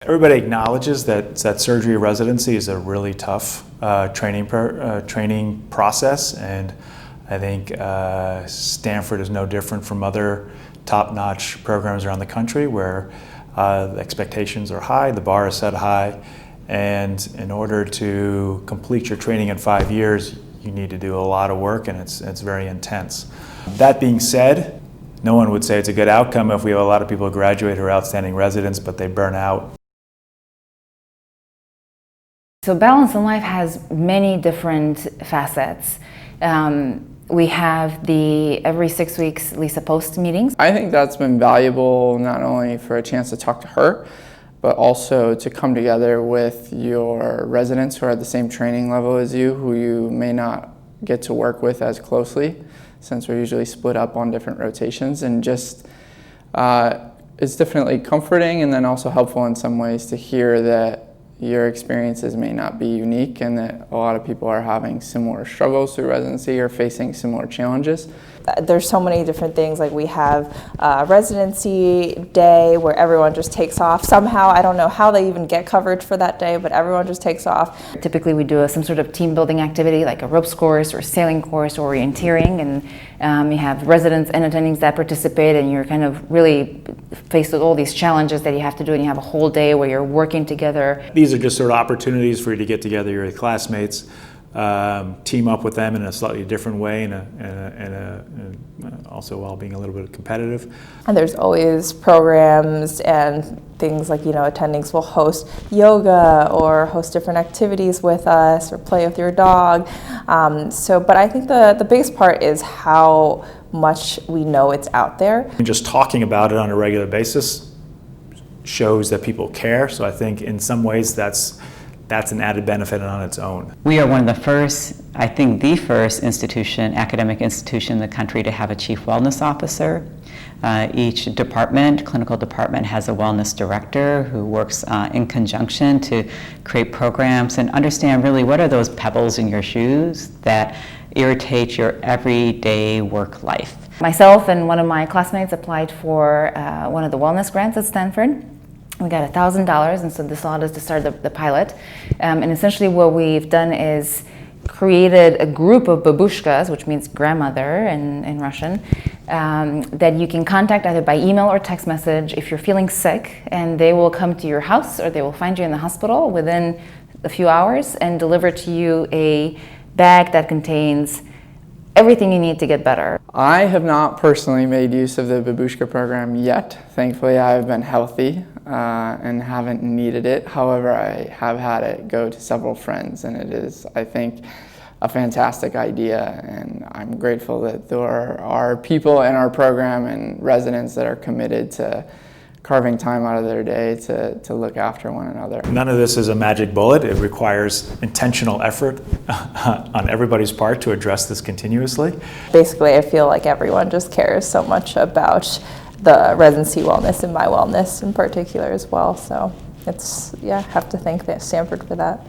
Everybody acknowledges that surgery residency is a really tough training process, and I think Stanford is no different from other top-notch programs around the country where the expectations are high, the bar is set high, and in order to complete your training in 5 years, you need to do a lot of work, and it's very intense. That being said, no one would say it's a good outcome if we have a lot of people who graduate who are outstanding residents, but they burn out. So balance in life has many different facets. We have the every 6 weeks Lisa Post meetings. I think that's been valuable not only for a chance to talk to her, but also to come together with your residents who are at the same training level as you, who you may not get to work with as closely, since we're usually split up on different rotations, and just it's definitely comforting and then also helpful in some ways to hear that your experiences may not be unique and that a lot of people are having similar struggles through residency or facing similar challenges. There's so many different things, like we have a residency day where everyone just takes off. Somehow, I don't know how they even get coverage for that day, but everyone just takes off. Typically we do some sort of team building activity like a ropes course or sailing course or orienteering, and you have residents and attendings that participate, and you're kind of really faced with all these challenges that you have to do, and you have a whole day where you're working together. These are just sort of opportunities for you to get together your classmates, team up with them in a slightly different way, and also while being a little bit competitive. And there's always programs and things like, attendings will host yoga or host different activities with us or play with your dog. But I think the biggest part is how much we know it's out there. And just talking about it on a regular basis shows that people care. So I think in some ways that's an added benefit on its own. We are one of the first, I think the first academic institution in the country to have a chief wellness officer. Each department, clinical department, has a wellness director who works in conjunction to create programs and understand really what are those pebbles in your shoes that irritate your everyday work life. Myself and one of my classmates applied for one of the wellness grants at Stanford. We got $1,000, and so this allowed us to start the pilot. And essentially what we've done is created a group of babushkas, which means grandmother in Russian, that you can contact either by email or text message if you're feeling sick, and they will come to your house or they will find you in the hospital within a few hours and deliver to you a bag that contains everything you need to get better. I have not personally made use of the babushka program yet. Thankfully, I've been healthy and haven't needed it. However, I have had it go to several friends, and it is, I think, a fantastic idea, and I'm grateful that there are people in our program and residents that are committed to carving time out of their day to look after one another. None of this is a magic bullet. It requires intentional effort on everybody's part to address this continuously. Basically, I feel like everyone just cares so much about the residency wellness and my wellness in particular as well. So I have to thank Stanford for that.